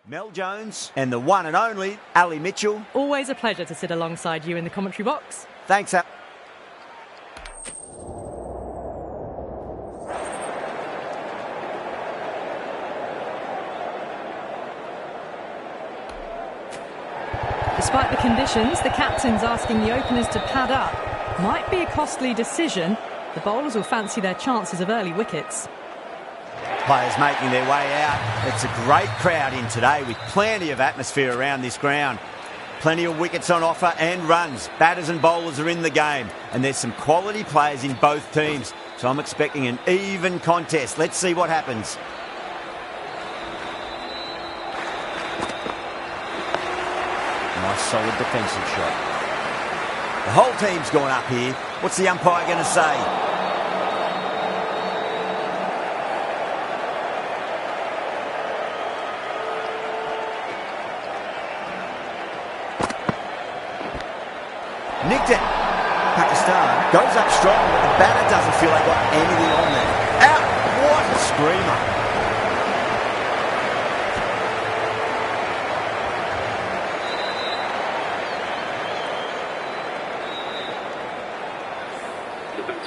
Mel Jones and the one and only Ali Mitchell. Always a pleasure to sit alongside you in the commentary box. Thanks, Al. Despite the conditions, the captain's asking the openers to pad up. Might be a costly decision. The bowlers will fancy their chances of early wickets. Players making their way out. It's a great crowd in today with plenty of atmosphere around this ground. Plenty of wickets on offer and runs. Batters and bowlers are in the game. And there's some quality players in both teams. So I'm expecting an even contest. Let's see what happens. Nice solid defensive shot. The whole team's gone up here. What's the umpire going to say? Nicked it. Pakistan goes up strong, but the batter doesn't feel they got anything on there. Out! What a screamer.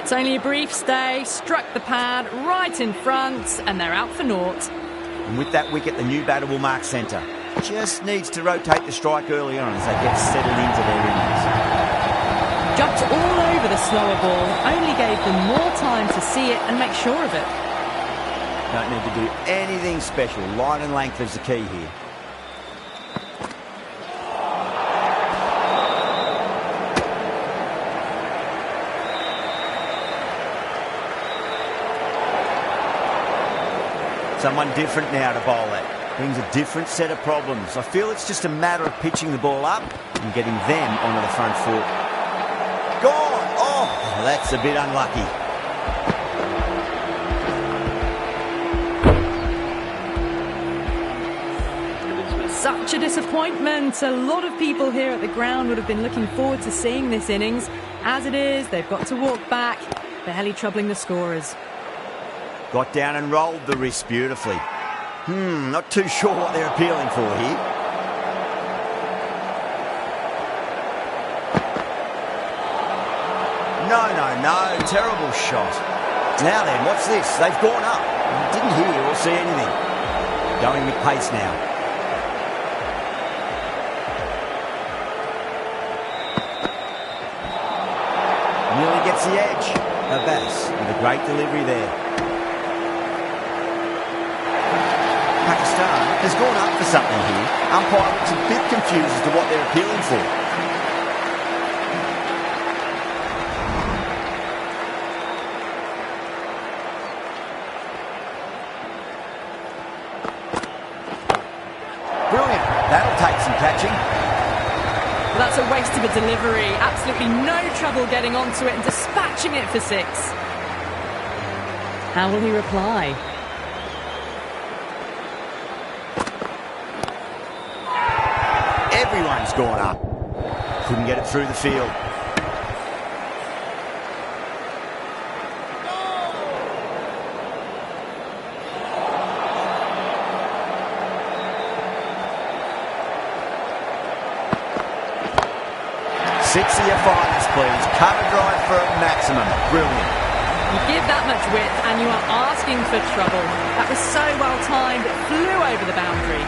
It's only a brief stay, struck the pad right in front, and they're out for naught. And with that wicket, the new batter will mark centre. Just needs to rotate the strike early on as they get settled into their innings. Jumped all over the slower ball, only gave them more time to see it and make sure of it. Don't need to do anything special. Line and length is the key here. Someone different now to bowl at. Brings a different set of problems. I feel it's just a matter of pitching the ball up and getting them onto the front foot. Gone! Oh, that's a bit unlucky. Such a disappointment. A lot of people here at the ground would have been looking forward to seeing this innings. As it is, they've got to walk back, barely troubling the scorers. Got down and rolled the wrist beautifully. Not too sure what they're appealing for here. No. Terrible shot. Now then, what's this? They've gone up. Didn't hear or see anything. Going with pace now. Nearly gets the edge. Abbas with a great delivery there. Pakistan has gone up for something here. Umpire looks a bit confused as to what they're appealing for. Brilliant. That'll take some catching. Well, that's a waste of a delivery. Absolutely no trouble getting onto it and dispatching it for 6. How will he reply? Everyone's gone up. Couldn't get it through the field. Six of your finest, please. Cover drive for a maximum. Brilliant. You give that much width and you are asking for trouble. That was so well timed, it flew over the boundary.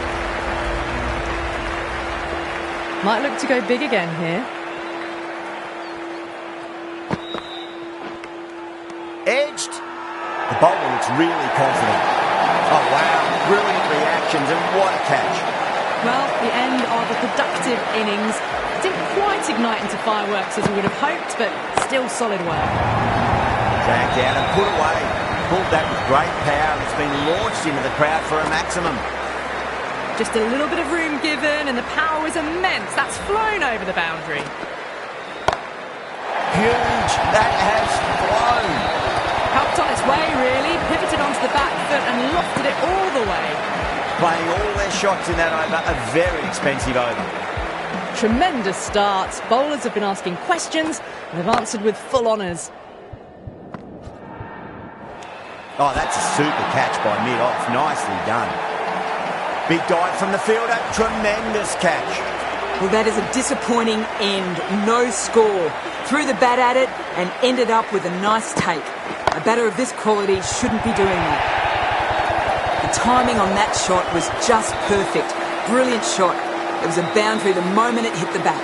Might look to go big again here. Edged. The bowler looks really confident. Oh, wow. Brilliant reactions and what a catch. Well, the end of a productive innings. Didn't quite ignite into fireworks as we would have hoped, but still solid work. Dragged out and put away. Pulled that with great power. It's been launched into the crowd for a maximum. Just a little bit of room given and the power was immense. That's flown over the boundary. Huge. That has flown. Helped on its way, really. Pivoted onto the back foot and lofted it all the way. Playing all their shots in that over. A very expensive over. Tremendous start. Bowlers have been asking questions and have answered with full honours. Oh, that's a super catch by mid-off. Nicely done. Big dive from the fielder. Tremendous catch. Well, that is a disappointing end. No score. Threw the bat at it and ended up with a nice take. A batter of this quality shouldn't be doing that. The timing on that shot was just perfect. Brilliant shot. It was a boundary the moment it hit the bat.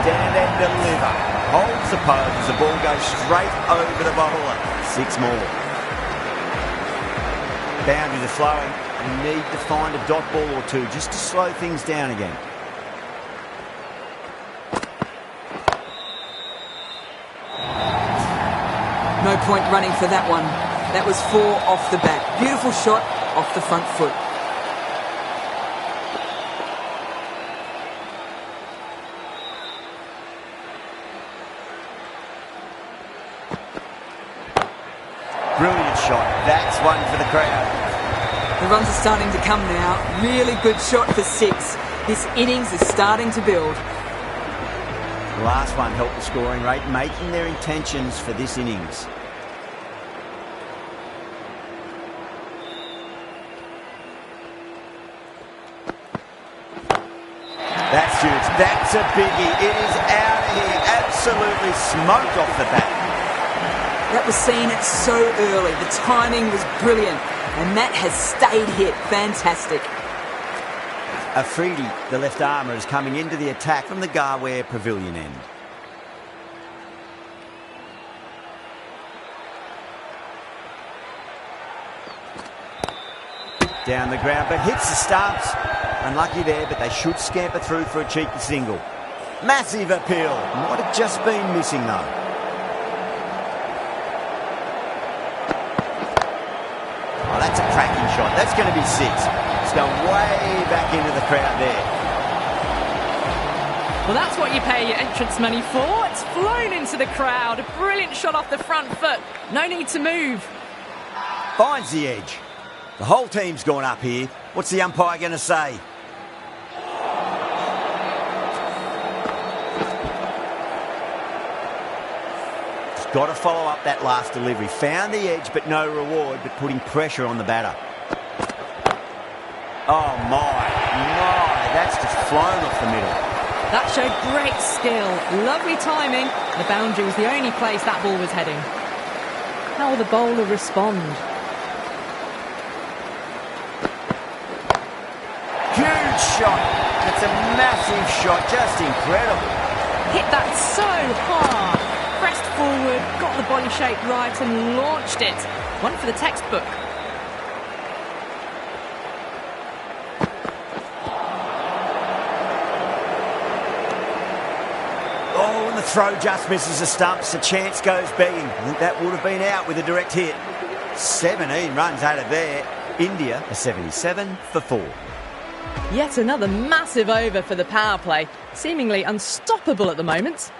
Stand and deliver. Holds the pose as the ball goes straight over the bowler. 6 more. Boundaries are flowing. We need to find a dot ball or two just to slow things down again. No point running for that one. That was 4 off the bat. Beautiful shot off the front foot. Brilliant shot. That's one for the crowd. The runs are starting to come now. Really good shot for 6. This innings is starting to build. The last one helped the scoring rate, making their intentions for this innings. That's huge. That's a biggie. It is out of here. Absolutely smoked off the bat. That was seen so early. The timing was brilliant. And that has stayed hit. Fantastic. Afridi, the left armour, is coming into the attack from the Garware Pavilion end. Down the ground, but hits the stumps. Unlucky there, but they should scamper through for a cheeky single. Massive appeal. Might have just been missing though. Oh, that's a cracking shot. That's going to be 6. It's going way back into the crowd there. Well, that's what you pay your entrance money for. It's flown into the crowd. A brilliant shot off the front foot. No need to move. Finds the edge. The whole team's gone up here. What's the umpire going to say? Got to follow up that last delivery. Found the edge, but no reward, but putting pressure on the batter. Oh, my. That's just flown off the middle. That showed great skill. Lovely timing. The boundary was the only place that ball was heading. How will the bowler respond? Huge shot. It's a massive shot. Just incredible. Hit that so hard. Pressed forward, got the body shape right and launched it. One for the textbook. Oh, and the throw just misses the stumps. The chance goes begging. I think that would have been out with a direct hit. 17 runs out of there. India are 77 for 4. Yet another massive over for the power play. Seemingly unstoppable at the moment.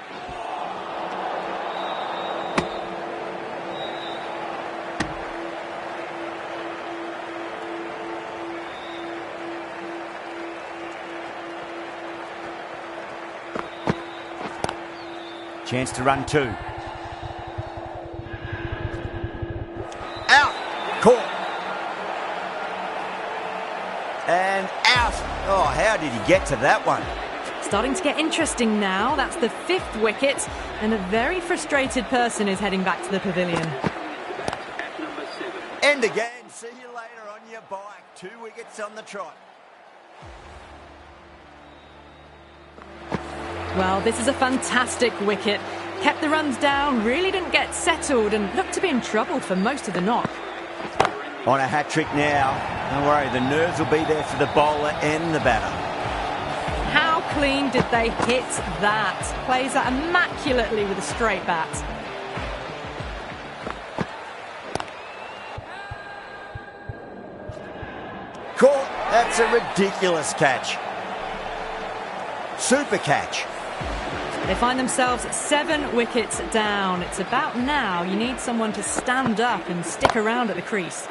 Chance to run 2. Out. Caught. And out. Oh, how did he get to that one? Starting to get interesting now. That's the 5th wicket. And a very frustrated person is heading back to the pavilion. End again. See you later on your bike. 2 wickets on the trot. Well, this is a fantastic wicket. Kept the runs down, really didn't get settled and looked to be in trouble for most of the knock. On a hat-trick now. Don't worry, the nerves will be there for the bowler and the batter. How clean did they hit that? Plays that immaculately with a straight bat. Caught. That's a ridiculous catch. Super catch. They find themselves 7 wickets down. It's about now you need someone to stand up and stick around at the crease.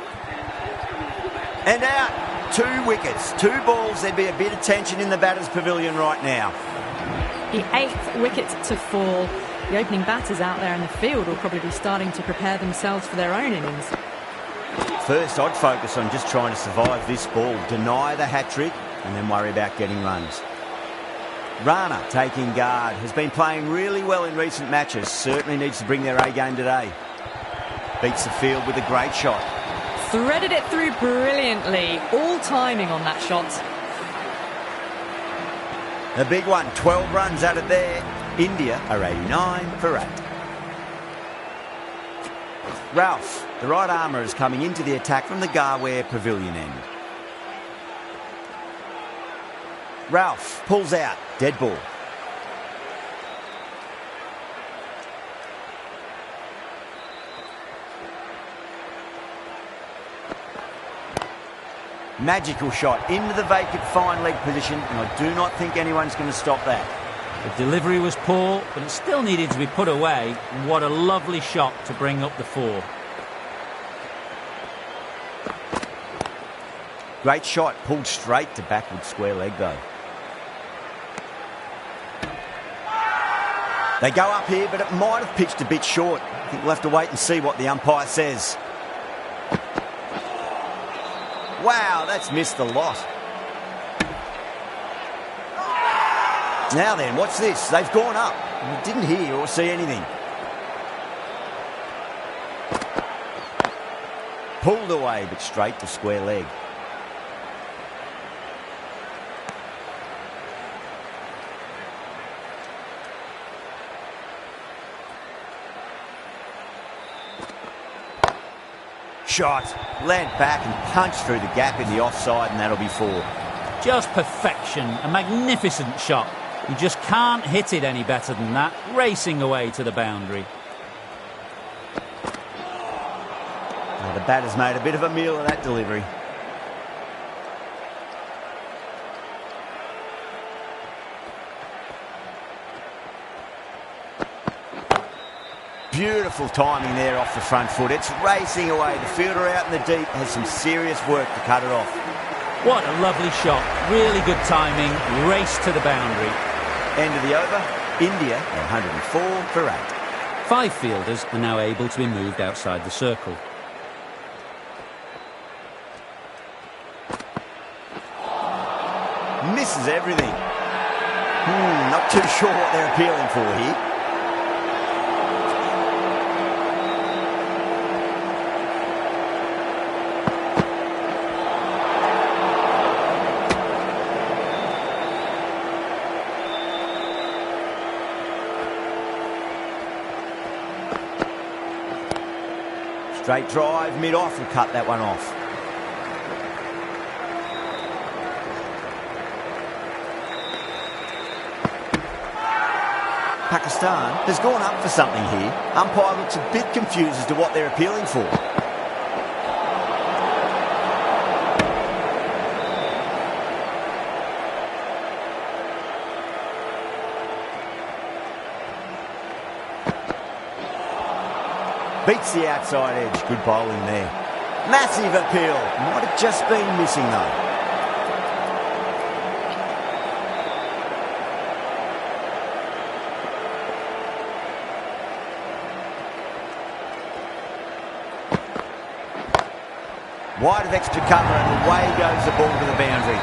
And out. 2 wickets. 2 balls. There'd be a bit of tension in the batter's pavilion right now. The 8th wicket to fall. The opening batters out there in the field will probably be starting to prepare themselves for their own innings. First, I'd focus on just trying to survive this ball, deny the hat-trick, and then worry about getting runs. Rana, taking guard, has been playing really well in recent matches. Certainly needs to bring their A-game today. Beats the field with a great shot. Threaded it through brilliantly. All timing on that shot. The big one, 12 runs out of there. India are 89 for 8. Ralph, the right armour, is coming into the attack from the Garware Pavilion end. Ralph pulls out, dead ball. Magical shot into the vacant fine leg position, and I do not think anyone's going to stop that. The delivery was poor, but it still needed to be put away. What a lovely shot to bring up the 4. Great shot, pulled straight to backward square leg though. They go up here, but it might have pitched a bit short. I think we'll have to wait and see what the umpire says. Wow, that's missed the lot. Now then, what's this? They've gone up. We didn't hear or see anything. Pulled away, but straight to square leg. Shot, land back and punched through the gap in the offside, and that'll be 4. Just perfection, a magnificent shot. You just can't hit it any better than that, racing away to the boundary. Well, the batter's made a bit of a meal of that delivery. Beautiful timing there off the front foot. It's racing away. The fielder out in the deep has some serious work to cut it off. What a lovely shot. Really good timing. Race to the boundary. End of the over. India are 104 for 8. 5 fielders are now able to be moved outside the circle. Misses everything. Not too sure what they're appealing for here. Straight drive, mid-off, and cut that one off. Pakistan has gone up for something here. Umpire looks a bit confused as to what they're appealing for. Beats the outside edge. Good bowling there. Massive appeal. Might have just been missing though. Wide of extra cover, and away goes the ball to the boundary.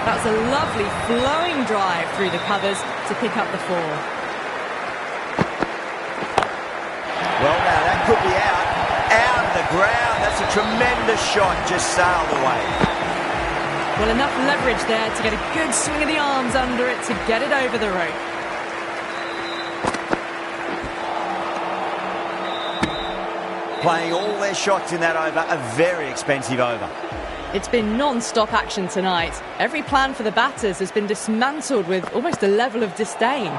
That's a lovely flowing drive through the covers to pick up the 4. Well, now that could be out of the ground. That's a tremendous shot, just sailed away. Well, enough leverage there to get a good swing of the arms under it to get it over the rope. Playing all their shots in that over, a very expensive over. It's been non-stop action tonight. Every plan for the batters has been dismantled with almost a level of disdain.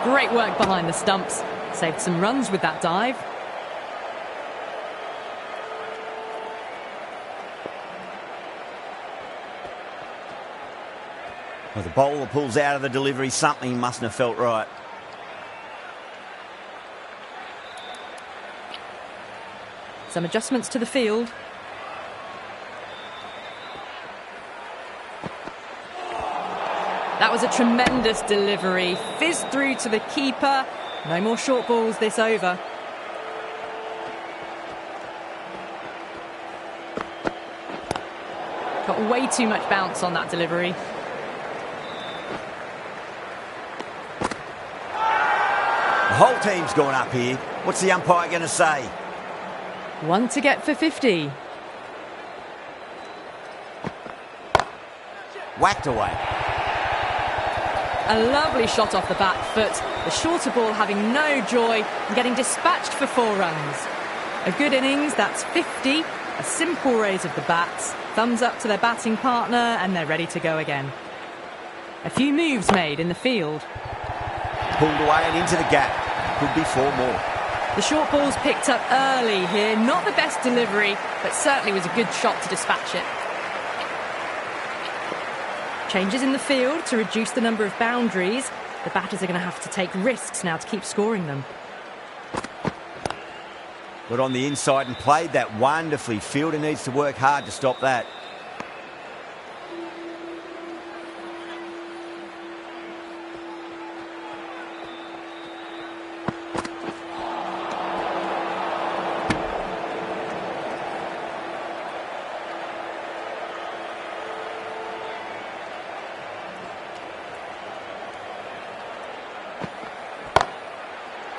Great work behind the stumps. Saved some runs with that dive. Well, the bowler pulls out of the delivery. Something mustn't have felt right. Some adjustments to the field. That was a tremendous delivery. Fizzed through to the keeper. No more short balls this over. Got way too much bounce on that delivery. The whole team's gone up here. What's the umpire going to say? One to get for 50. Whacked away. A lovely shot off the back foot. The shorter ball having no joy and getting dispatched for 4 runs. A good innings, that's 50. A simple raise of the bats. Thumbs up to their batting partner and they're ready to go again. A few moves made in the field. Pulled away and into the gap. Could be 4 more. The short ball's picked up early here. Not the best delivery, but certainly was a good shot to dispatch it. Changes in the field to reduce the number of boundaries. The batters are going to have to take risks now to keep scoring them. Got on the inside and played that wonderfully. Fielder needs to work hard to stop that.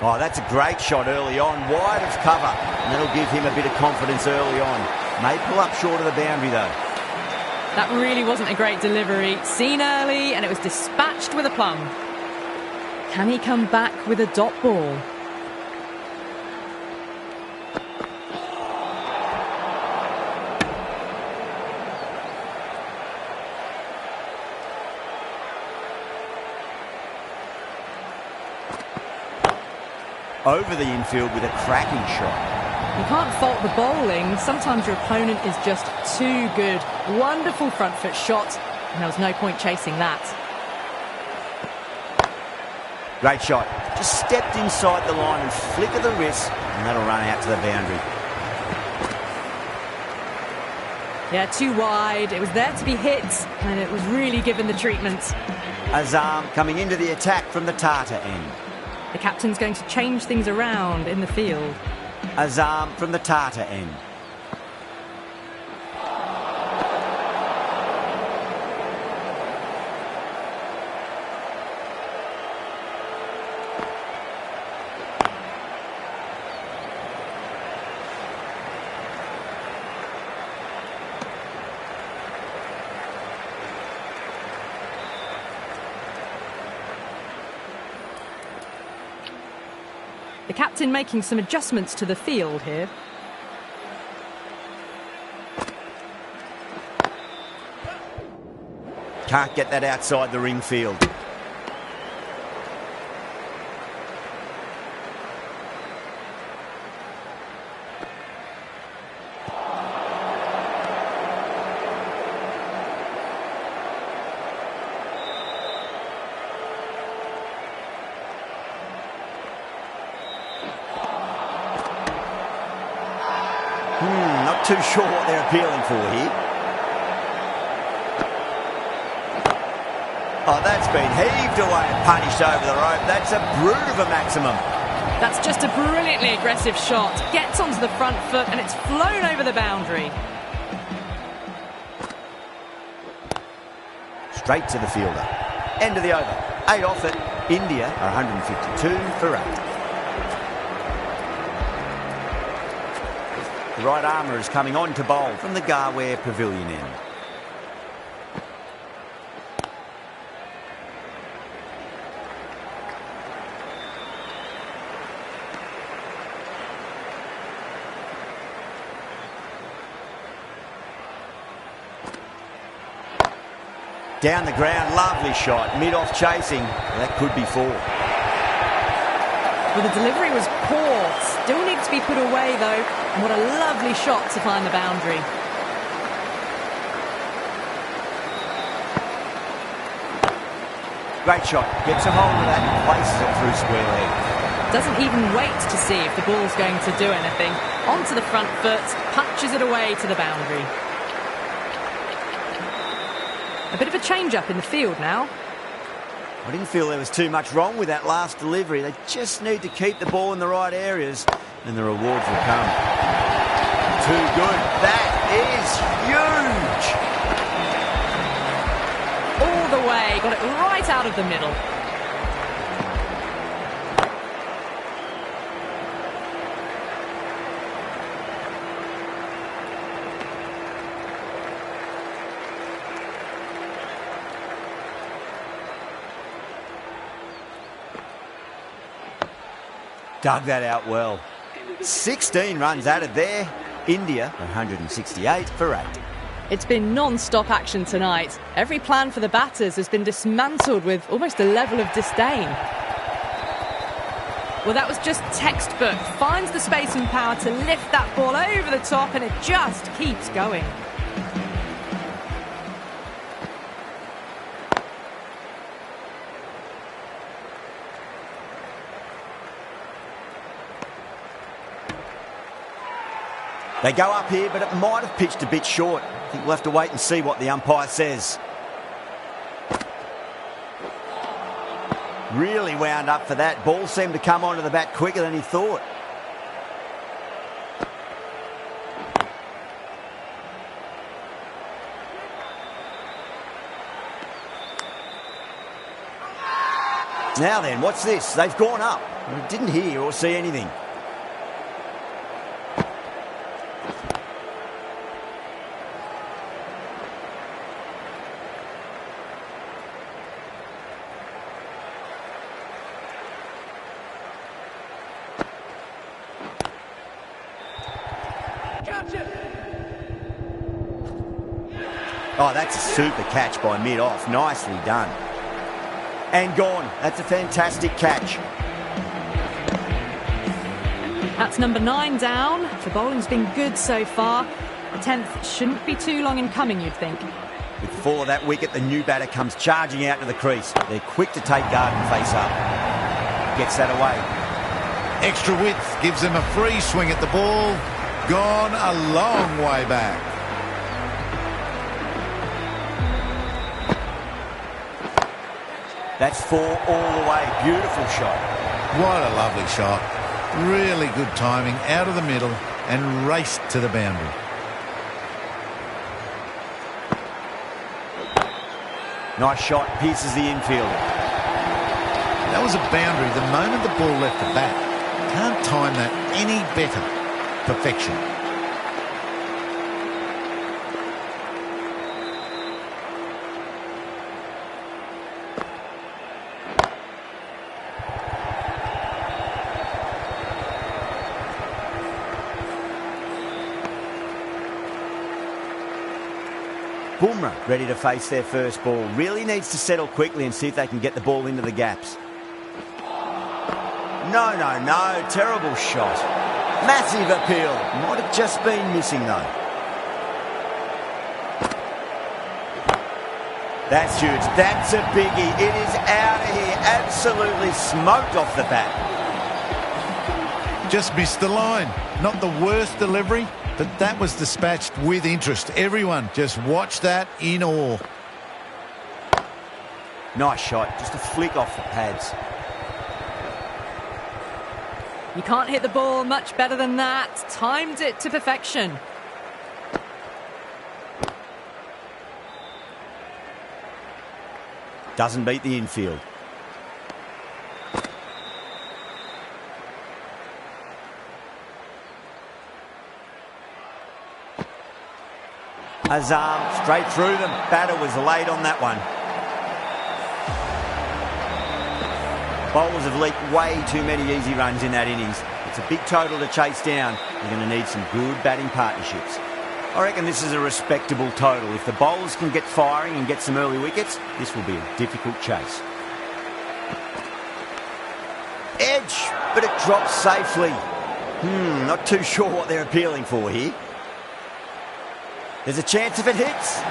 Oh, that's a great shot early on, wide of cover, and that'll give him a bit of confidence early on. May pull up short of the boundary though. That really wasn't a great delivery. Seen early and it was dispatched with a plum. Can he come back with a dot ball? Over the infield with a cracking shot. You can't fault the bowling. Sometimes your opponent is just too good. Wonderful front foot shot, and there was no point chasing that. Great shot. Just stepped inside the line and flick of the wrist, and that'll run out to the boundary. Yeah, too wide. It was there to be hit, and it was really given the treatment. Azam coming into the attack from the Tata end. The captain's going to change things around in the field. Azam from the Tata end. The captain making some adjustments to the field here. Can't get that outside the ring field. Not too sure what they're appealing for here. Oh, that's been heaved away and punished over the rope. That's a brute of a maximum. That's just a brilliantly aggressive shot. Gets onto the front foot and it's flown over the boundary. Straight to the fielder. End of the over. 8 off it. India are 152 for 8. The right armour is coming on to bowl from the Garware Pavilion end. Down the ground, lovely shot. Mid-off chasing. That could be 4. Well, the delivery was poor. Still needs to be put away, though. And what a lovely shot to find the boundary. Great shot. Gets a hold of that and places it through square leg. Doesn't even wait to see if the ball's going to do anything. Onto the front foot, punches it away to the boundary. A bit of a change-up in the field now. I didn't feel there was too much wrong with that last delivery. They just need to keep the ball in the right areas and the rewards will come. Too good. That is huge. All the way, got it right out of the middle. Dug that out well. 16 runs added there. India 168 for 8. It's been non-stop action tonight. Every plan for the batters has been dismantled with almost a level of disdain. Well, that was just textbook. Finds the space and power to lift that ball over the top and it just keeps going. They go up here, but it might have pitched a bit short. I think we'll have to wait and see what the umpire says. Really wound up for that. Ball seemed to come onto the bat quicker than he thought. Now then, what's this? They've gone up. I didn't hear or see anything. Oh, that's a super catch by mid-off. Nicely done. And gone. That's a fantastic catch. That's number 9 down. The bowling's been good so far. The 10th shouldn't be too long in coming, you'd think. With the fall of that wicket, the new batter comes charging out to the crease. They're quick to take guard and face up. Gets that away. Extra width gives them a free swing at the ball. Gone a long way back. That's 4 all the way. Beautiful shot. What a lovely shot. Really good timing out of the middle and raced to the boundary. Nice shot. Pierces the infielder. That was a boundary the moment the ball left the bat. Can't time that any better. Perfection. Bumrah ready to face their first ball. Really needs to settle quickly and see if they can get the ball into the gaps. No. Terrible shot. Massive appeal. Might have just been missing though. That's huge. That's a biggie. It is out of here. Absolutely smoked off the bat. Just missed the line. Not the worst delivery, but that was dispatched with interest. Everyone just watched that in awe. Nice shot. Just a flick off the pads. You can't hit the ball much better than that. Timed it to perfection. Doesn't beat the infield. Azam straight through them. Batter was late on that one. Bowlers have leaked way too many easy runs in that innings. It's a big total to chase down. You're going to need some good batting partnerships. I reckon this is a respectable total. If the bowlers can get firing and get some early wickets, this will be a difficult chase. Edge, but it drops safely. Not too sure what they're appealing for here. There's a chance if it hits.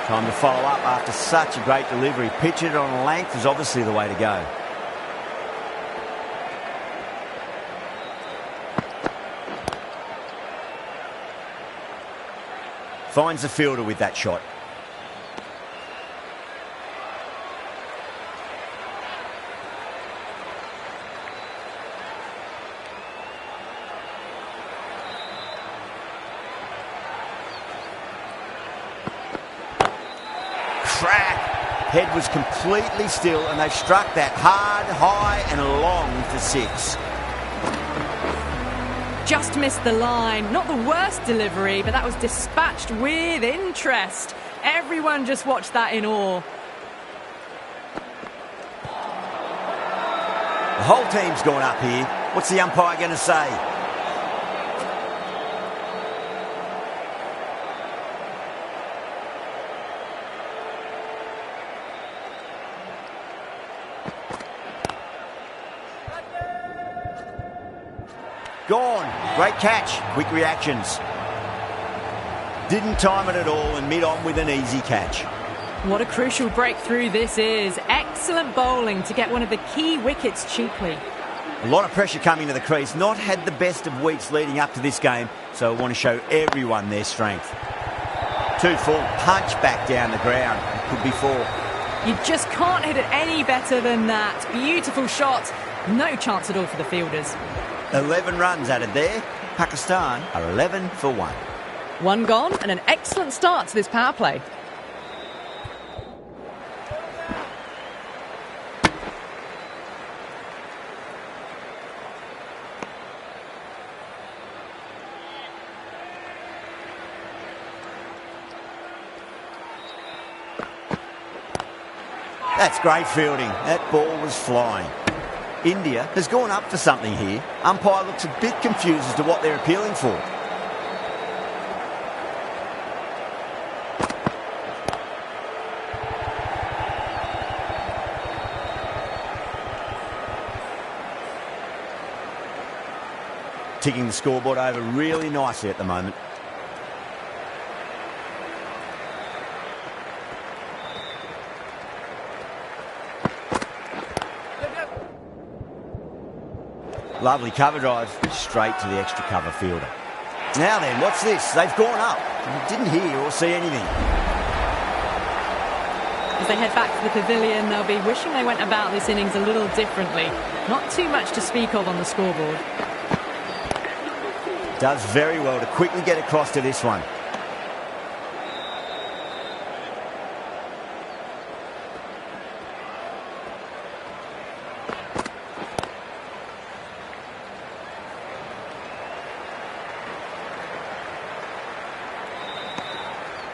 Time to follow up after such a great delivery. Pitch it on length is obviously the way to go. Finds the fielder with that shot. Crack! Head was completely still and they've struck that hard, high and long for 6. Just missed the line. Not the worst delivery, but that was dispatched with interest. Everyone just watched that in awe. The whole team's gone up here. What's the umpire going to say? Gone. Great catch. Quick reactions. Didn't time it at all and mid-on with an easy catch. What a crucial breakthrough this is. Excellent bowling to get one of the key wickets cheaply. A lot of pressure coming to the crease. Not had the best of weeks leading up to this game, so I want to show everyone their strength. 2 full. Punch back down the ground. It could be 4. You just can't hit it any better than that. Beautiful shot. No chance at all for the fielders. 11 runs added there. Pakistan are 11 for 1. 1 gone and an excellent start to this power play. That's great fielding. That ball was flying. India has gone up for something here. Umpire looks a bit confused as to what they're appealing for. Ticking the scoreboard over really nicely at the moment. Lovely cover drive, straight to the extra cover fielder. Now then, what's this? They've gone up. Didn't hear or see anything. As they head back to the pavilion, they'll be wishing they went about this innings a little differently. Not too much to speak of on the scoreboard. Does very well to quickly get across to this one.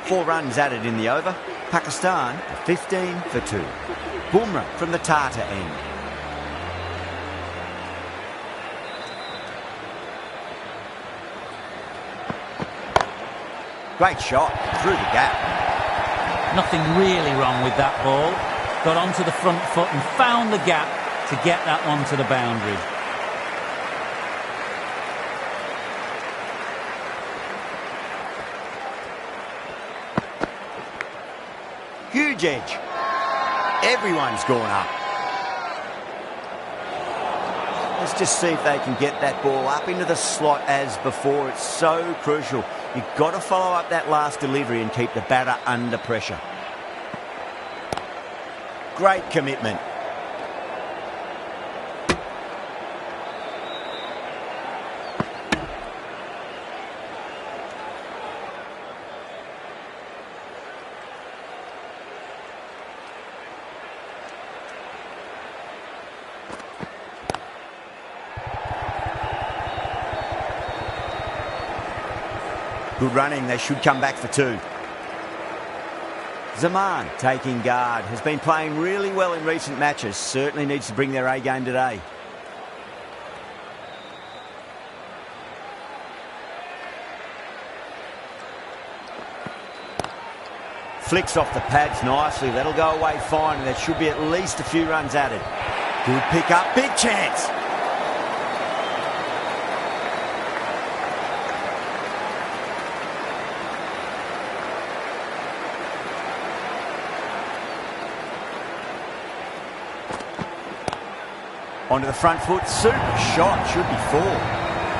Four runs added in the over. Pakistan are 15 for 2. Bumrah from the Tata end. Great shot through the gap. Nothing really wrong with that ball. Got onto the front foot and found the gap to get that one to the boundary. Huge edge. Everyone's gone up. Let's just see if they can get that ball up into the slot as before. It's so crucial. You've got to follow up that last delivery and keep the batter under pressure. Great commitment. Good running, they should come back for 2. Zaman taking guard, has been playing really well in recent matches, certainly needs to bring their A game today. Flicks off the pads nicely, that'll go away fine and there should be at least a few runs added. Good pick up, big chance. Onto the front foot, super shot, should be 4.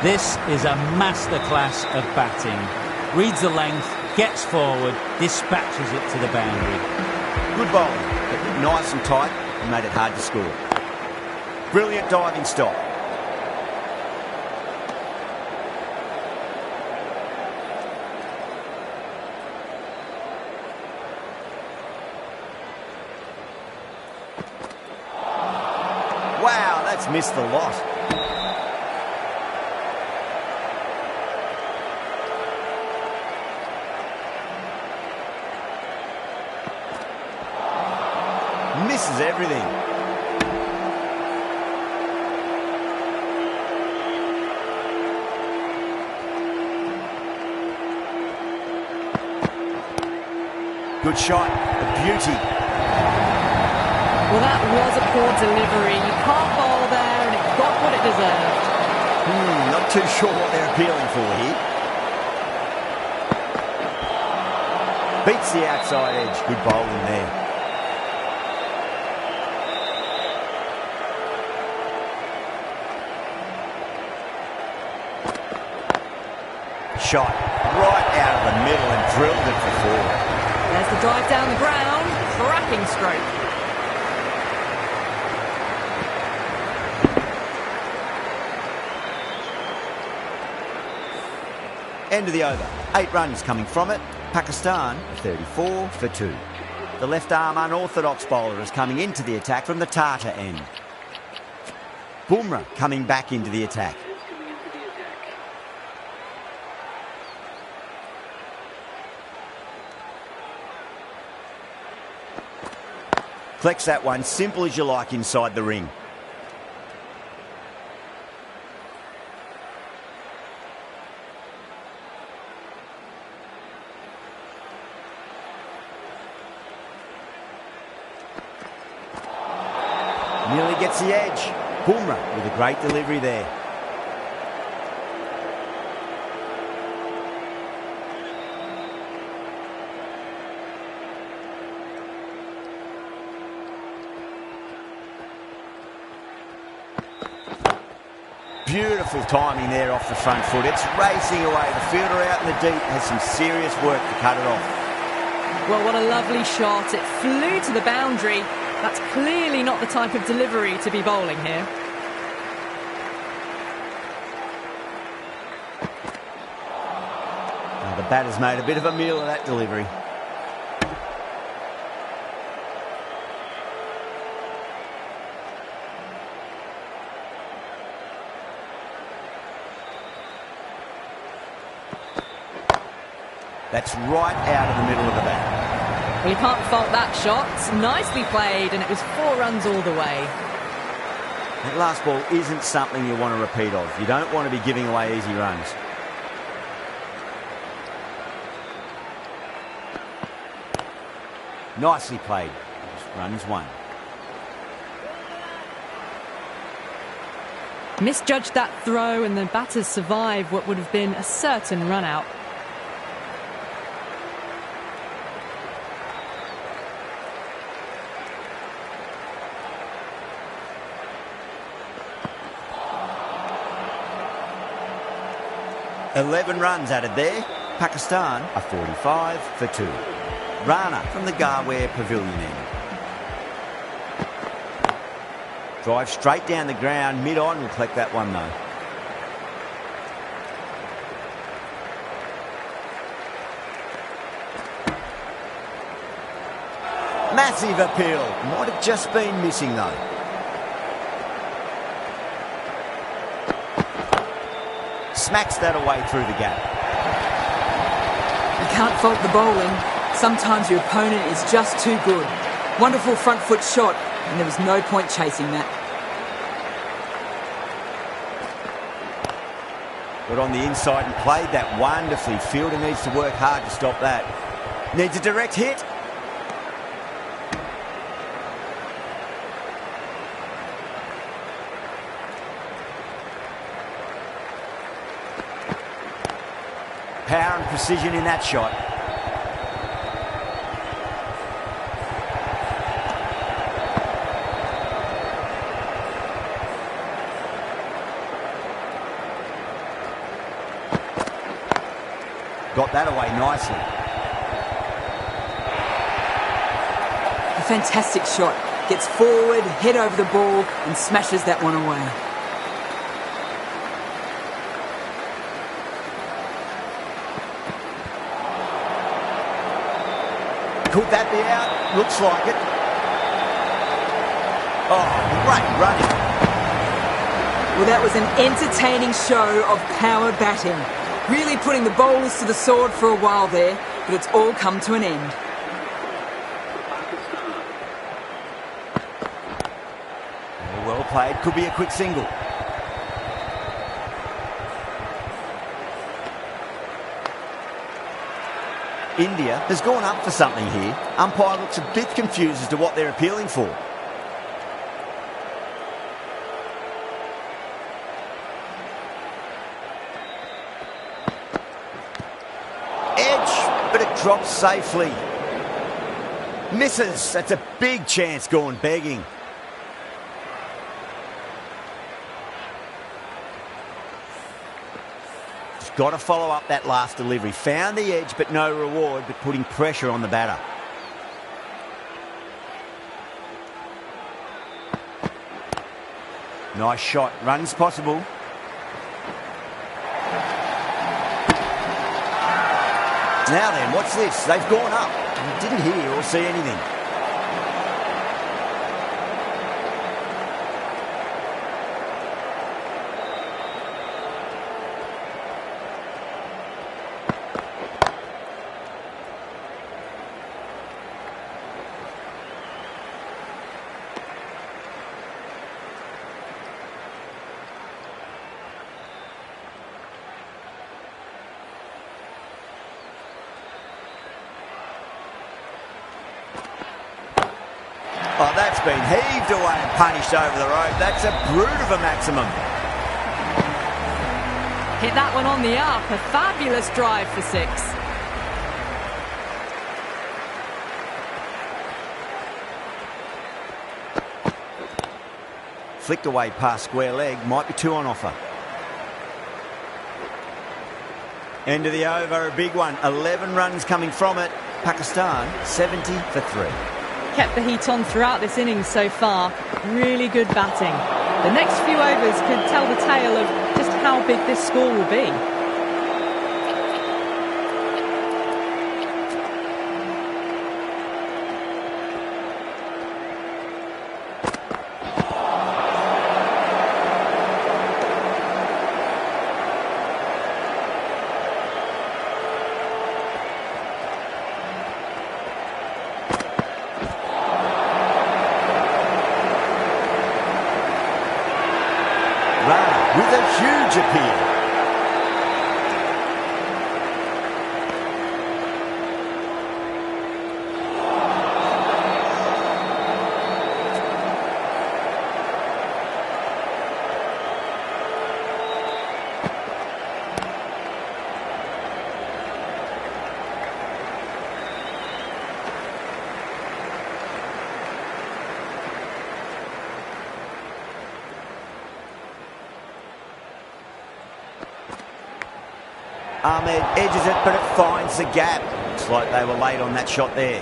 This is a masterclass of batting. Reads the length, gets forward, dispatches it to the boundary. Good bowling, but nice and tight and made it hard to score. Brilliant diving stop. Wow, that's missed the lot. Misses everything. Good shot, a beauty. Well, that was a poor delivery. You can't bowl there, and it got what it deserved. Not too sure what they're appealing for here. Beats the outside edge. Good bowling there. Shot right out of the middle and drilled it for 4. There's the drive down the ground. Cracking stroke. End of the over. 8 runs coming from it. Pakistan 34 for 2. The left arm unorthodox bowler is coming into the attack from the Tata end. Bumrah coming back into the attack. Collects that one, simple as you like, inside the ring. Nearly gets the edge. Bumrah with a great delivery there. Beautiful timing there off the front foot. It's racing away. The fielder out in the deep has some serious work to cut it off. Well, what a lovely shot. It flew to the boundary. That's clearly not the type of delivery to be bowling here. Now the batter's made a bit of a meal of that delivery. That's right out of the middle of the bat. Well, you can't fault that shot. Nicely played, and it was 4 runs all the way. That last ball isn't something you want to repeat of. You don't want to be giving away easy runs. Nicely played. Runs 1. Misjudged that throw, and the batters survived what would have been a certain run out. $11 runs added there. Pakistan are 45 for 2. Rana from the Garware Pavilion end. Drive straight down the ground, mid-on, will collect that one though. Massive appeal. Might have just been missing though. Smacks that away through the gap. You can't fault the bowling. Sometimes your opponent is just too good. Wonderful front foot shot, and there was no point chasing that. Got on the inside and played that wonderfully. Fielder needs to work hard to stop that. Needs a direct hit. Power and precision in that shot. got that away nicely. A fantastic shot. Gets forward, head over the ball, and smashes that one away. Could that be out? Looks like it. Oh, great running. Well, that was an entertaining show of power batting. Really putting the bowlers to the sword for a while there, but it's all come to an end. Well played. Could be a quick single. India has gone up for something here. Umpire looks a bit confused as to what they're appealing for. Edge, but it drops safely. Misses. That's a big chance gone begging. Got to follow up that last delivery. Found the edge, but no reward, but putting pressure on the batter. Nice shot. Runs possible. Now then, what's this? They've gone up. Didn't hear or see anything. Oh, that's been heaved away and punished over the road. That's a brute of a maximum. Hit that one on the up. A fabulous drive for 6. Flicked away past square leg. Might be 2 on offer. End of the over, a big one. 11 runs coming from it. Pakistan, 70 for 3. Kept the heat on throughout this innings so far. Really good batting. The next few overs could tell the tale of just how big this score will be. With a huge appeal. Ahmed edges it, but it finds the gap. Looks like they were late on that shot there.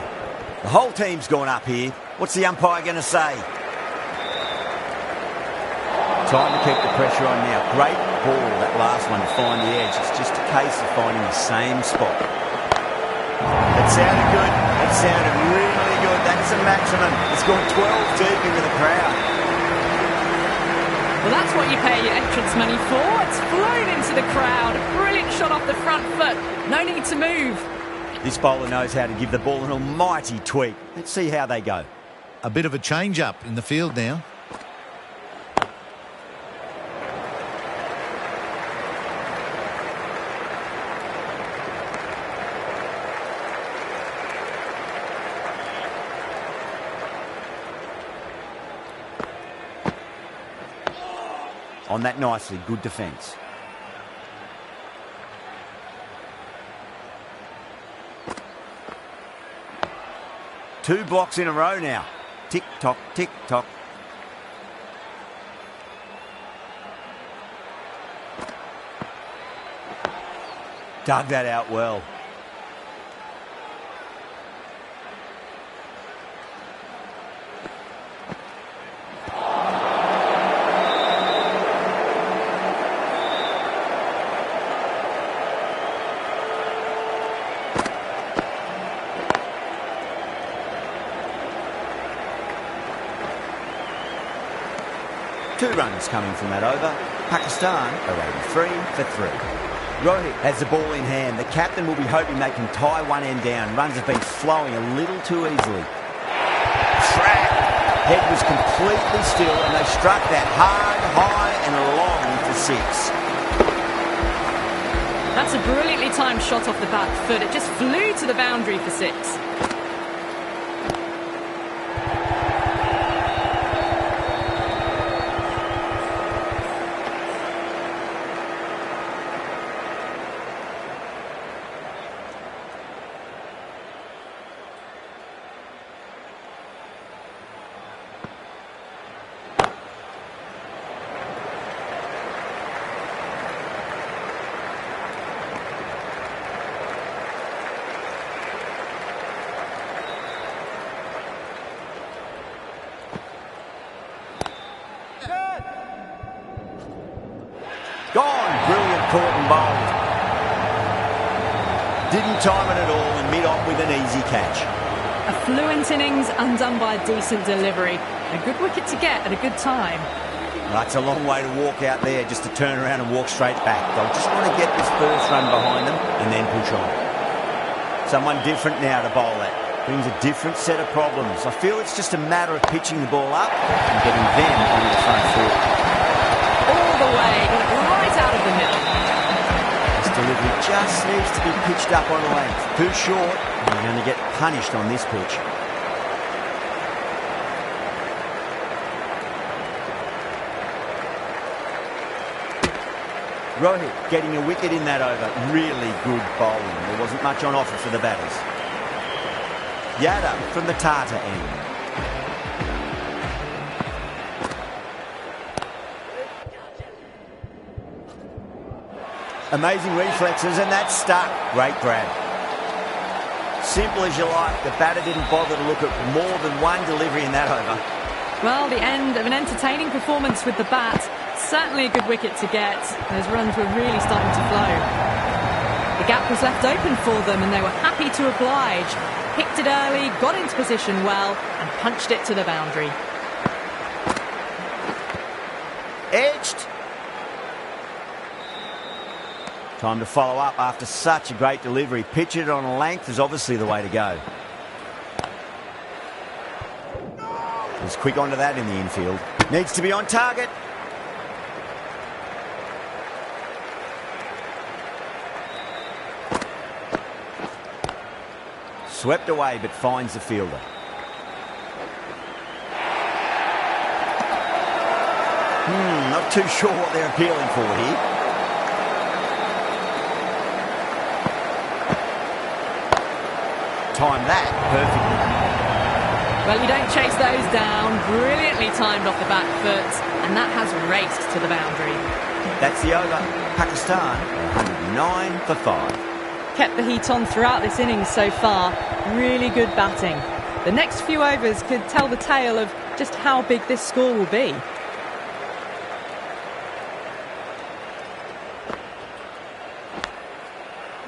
The whole team's gone up here. What's the umpire going to say? Time to keep the pressure on now. Great ball, that last one, to find the edge. It's just a case of finding the same spot. It sounded good. It sounded really good. That's a maximum. It's gone 12 deep into the crowd. Well, that's what you pay your entrance money for. It's flown into the crowd. A brilliant shot off the front foot. No need to move. This bowler knows how to give the ball an almighty tweak. Let's see how they go. A bit of a change-up in the field now. On that nicely, good defence. Two blocks in a row now. Tick-tock, tick-tock. Dug that out well. Two runs coming from that over. Pakistan are 83 for 3. Rohit has the ball in hand. The captain will be hoping they can tie one end down. Runs have been flowing a little too easily. Track. Head was completely still and they struck that hard, high and long for 6. That's a brilliantly timed shot off the back foot. It just flew to the boundary for 6. Gone. Brilliant caught and bowled. Didn't time it at all and mid-off with an easy catch. A fluent innings undone by a decent delivery. A good wicket to get at a good time. That's a long way to walk out there just to turn around and walk straight back. They'll just want to get this first run behind them and then push on. Someone different now to bowl at. Brings a different set of problems. I feel it's just a matter of pitching the ball up and getting them on the front foot. All the way, got it right out of the middle. This delivery just needs to be pitched up on length. Too short, and you're going to get punished on this pitch. Rohit getting a wicket in that over. Really good bowling. There wasn't much on offer for the batters. Yadav from the Tata end. Amazing reflexes, and that's stuck. Great grab. Simple as you like. The batter didn't bother to look at more than one delivery in that over. Well, the end of an entertaining performance with the bat. Certainly a good wicket to get. Those runs were really starting to flow. The gap was left open for them and they were happy to oblige. Picked it early, got into position well and punched it to the boundary. Edged. Time to follow up after such a great delivery. Pitch it on length is obviously the way to go. He's quick onto that in the infield. Needs to be on target. Swept away but finds the fielder. Not too sure what they're appealing for here. Time that perfectly. Well, you don't chase those down. Brilliantly timed off the back foot, and that has raced to the boundary. That's the over. Pakistan, 109 for 5. Kept the heat on throughout this innings so far. Really good batting. The next few overs could tell the tale of just how big this score will be.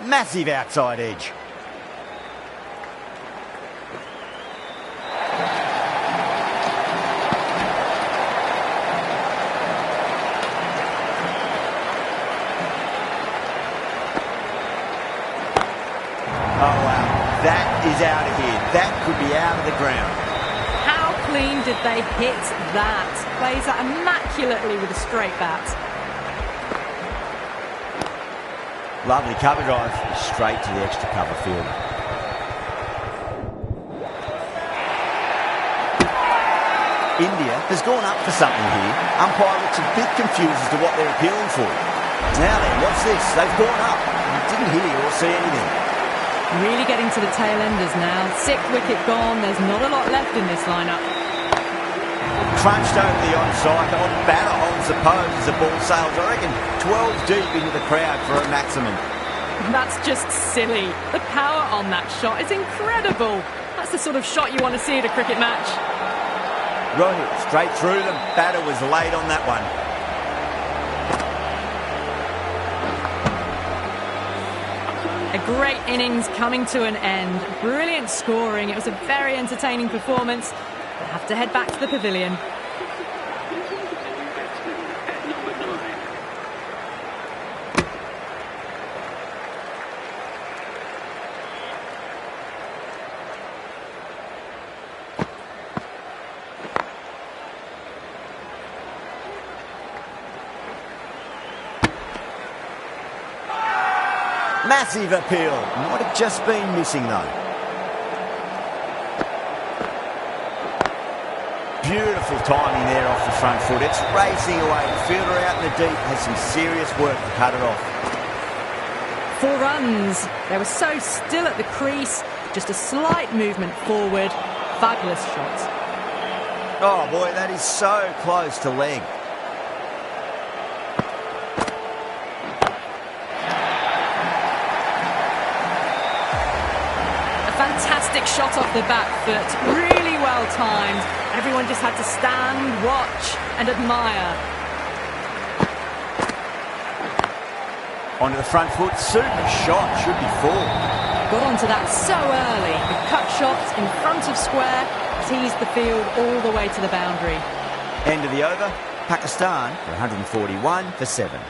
Massive outside edge. Oh, wow. That is out of here. That could be out of the ground. How clean did they hit that? Plays that immaculately with a straight bat. Lovely cover drive straight to the extra cover fielder. India has gone up for something here. Umpire looks a bit confused as to what they're appealing for. Now then, what's this? They've gone up. Didn't hear or see anything. Really getting to the tail enders now. 6th wicket gone. There's not a lot left in this lineup. Crunched over the onside. On batter holds the pose as the ball sails. I reckon 12 deep into the crowd for a maximum. That's just silly. The power on that shot is incredible. That's the sort of shot you want to see at a cricket match. Right, straight through them. Batter was late on that one. A great innings coming to an end. Brilliant scoring. It was a very entertaining performance. We'll have to head back to the pavilion. Massive appeal. Might have just been missing though. Beautiful timing there off the front foot. It's racing away. The fielder out in the deep has some serious work to cut it off. 4 runs. They were so still at the crease. Just a slight movement forward. Fabulous shot. Oh boy, that is so close to leg. Fantastic shot off the back foot, really well timed. Everyone just had to stand, watch and admire. Onto the front foot, super shot, should be 4. Got onto that so early. The cut shot in front of square teased the field all the way to the boundary. End of the over, Pakistan for 141 for 7.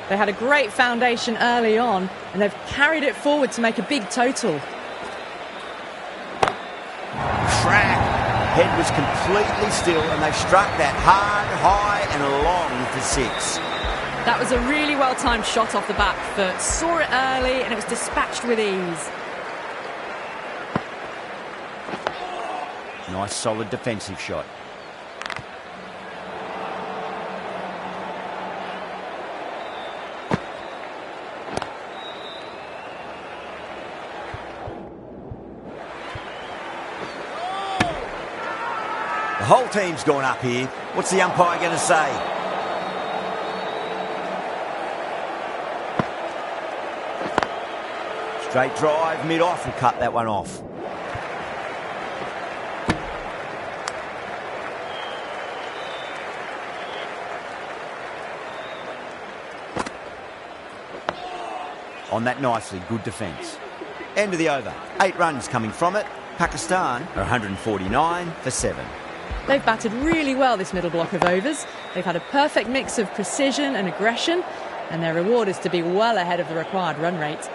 They had a great foundation early on and they've carried it forward to make a big total. Crack. Head was completely still and they struck that hard, high and long for 6. That was a really well-timed shot off the back foot. Saw it early and it was dispatched with ease. Nice solid defensive shot. The whole team's gone up here. What's the umpire going to say? Straight drive, mid-off, will cut that one off. On that nicely, good defence. End of the over. 8 runs coming from it. Pakistan are 149 for 7. They've batted really well this middle block of overs. They've had a perfect mix of precision and aggression, and their reward is to be well ahead of the required run rate.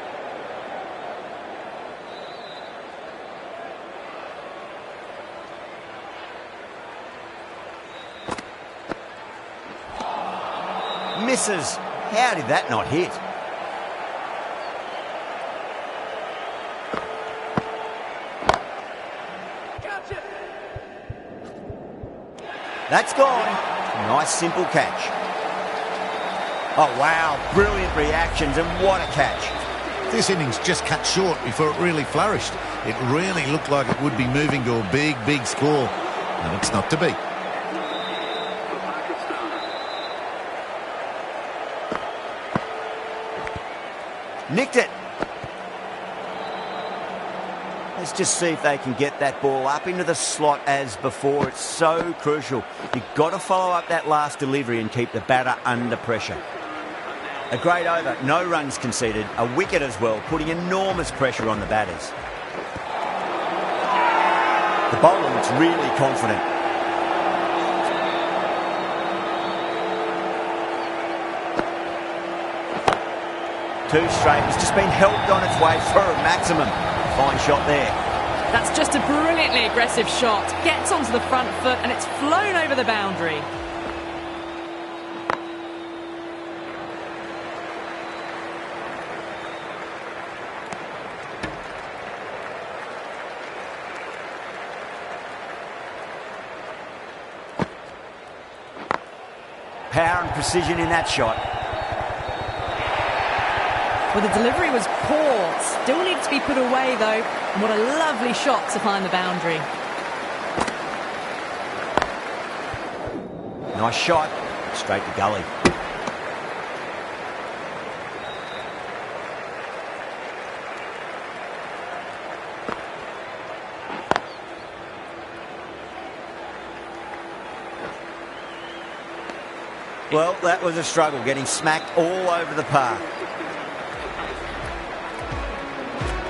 Misses. How did that not hit? That's gone. Nice simple catch. Oh wow, brilliant reactions and what a catch. This innings just cut short before it really flourished. It really looked like it would be moving to a big, big score. And it's not to be. Nicked it. Let's just see if they can get that ball up into the slot as before. It's so crucial. You've got to follow up that last delivery and keep the batter under pressure. A great over, no runs conceded, a wicket as well, putting enormous pressure on the batters. The bowler looks really confident. Too straight, it's just been helped on its way for a maximum. Fine shot there. That's just a brilliantly aggressive shot. Gets onto the front foot and it's flown over the boundary. Power and precision in that shot. Well, the delivery was poor. Still needed to be put away, though. And what a lovely shot to find the boundary. Nice shot. Straight to gully. Well, that was a struggle, getting smacked all over the park.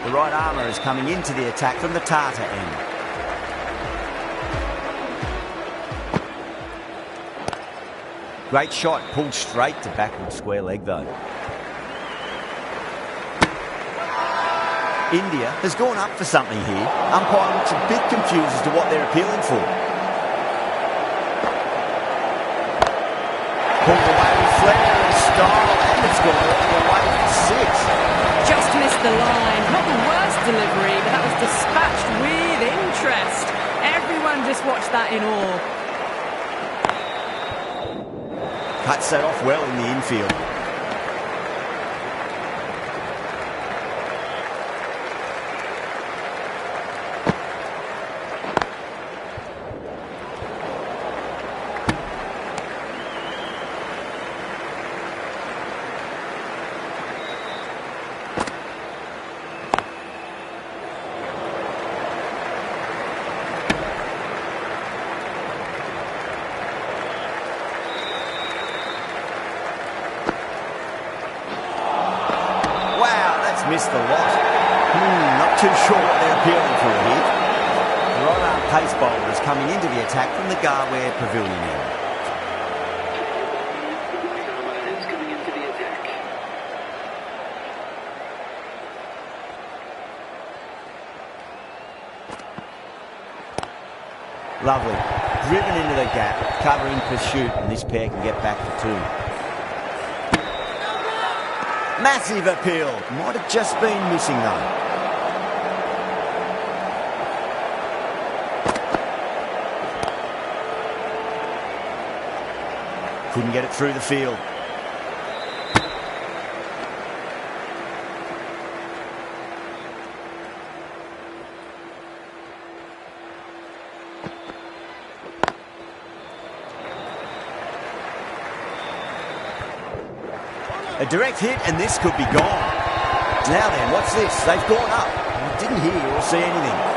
The right armour is coming into the attack from the Tartar end. Great shot, pulled straight to backward square leg though. India has gone up for something here. Umpire looks a bit confused as to what they're appealing for. Pulled away with flair and style, and it's gone all the way for 6. Just missed the line. Not the worst delivery, but that was dispatched with interest. Everyone just watched that in awe. Cuts that off well in the infield. Missed the lot. Not too sure what they're appealing for here. The right arm pace bowler is coming into the attack from the Garware Pavilion area. Lovely. Driven into the gap, covering pursuit, and this pair can get back for 2. Massive appeal. Might have just been missing though. Couldn't get it through the field. A direct hit, and this could be gone. Now then, what's this? They've gone up. I didn't hear or see anything.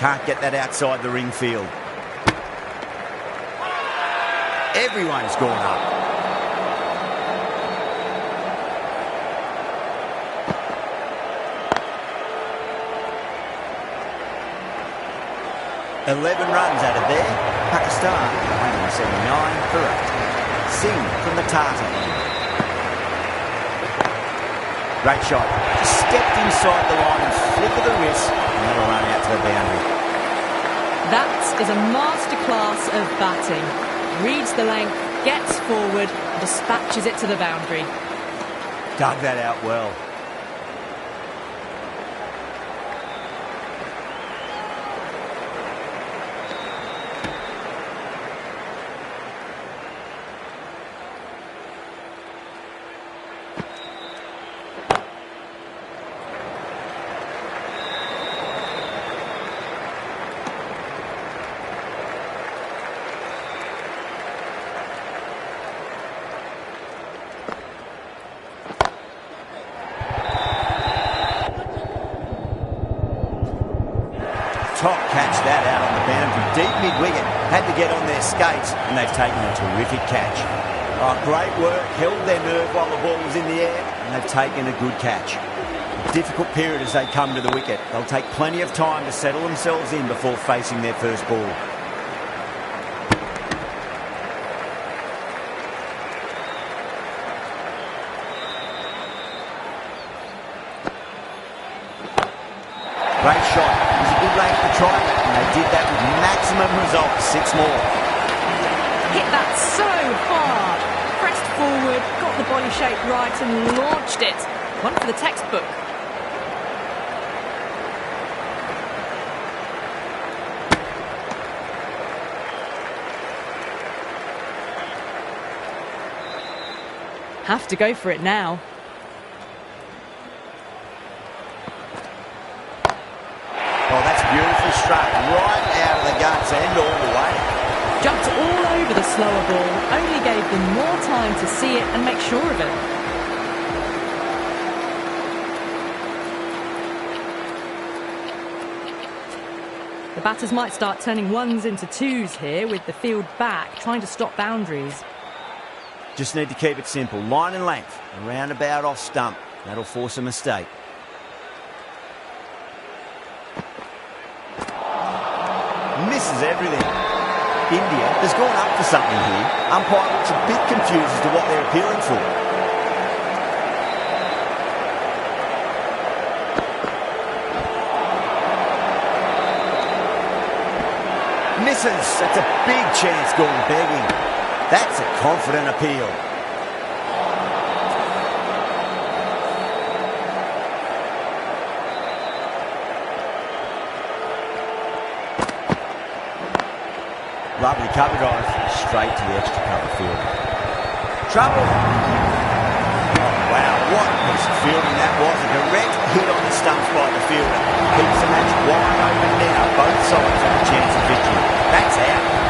Can't get that outside the ring field. Everyone's gone up. "11 runs out of there. Pakistan 179 for 8. Singh from the Tartar end. Great shot. Just stepped inside the line and flick of the wrist, and that'll run out to the boundary. That is a masterclass of batting. Reads the length, gets forward, and dispatches it to the boundary. Dug that out well. Top catch that out on the boundary. Deep mid-wicket. Had to get on their skates, and they've taken a terrific catch. Oh, great work. Held their nerve while the ball was in the air, and they've taken a good catch. A difficult period as they come to the wicket. They'll take plenty of time to settle themselves in before facing their first ball. Great shot. It was a good range to try it, and they did that with maximum result. 6 more. Hit that so hard. Pressed forward, got the body shape right and launched it. One for the textbook. Have to go for it now. struck right out of the guts and all the way. Jumped all over the slower ball, only gave them more time to see it and make sure of it. The batters might start turning ones into twos here with the field back, trying to stop boundaries. Just need to keep it simple. Line and length, around about off stump. That'll force a mistake. Misses everything. India has gone up for something here. Umpire looks a bit confused as to what they're appealing for. Misses. That's a big chance gone begging. That's a confident appeal. Lovely cover drive, straight to the extra cover field. Trouble. Oh, wow, what a piece of fielding that was. A direct hit on the stumps by the fielder. Keeps the match wide open now. Both sides have a chance of victory. That's out.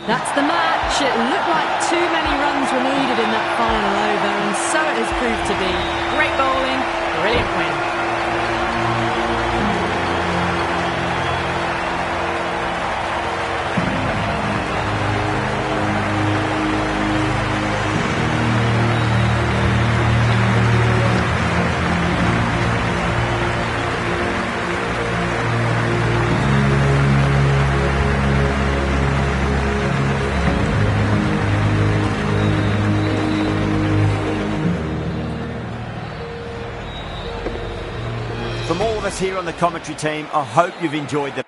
That's the match. It looked like too many runs were needed in that final over, and so it has proved to be. Great bowling, brilliant win. From all of us here on the commentary team, I hope you've enjoyed the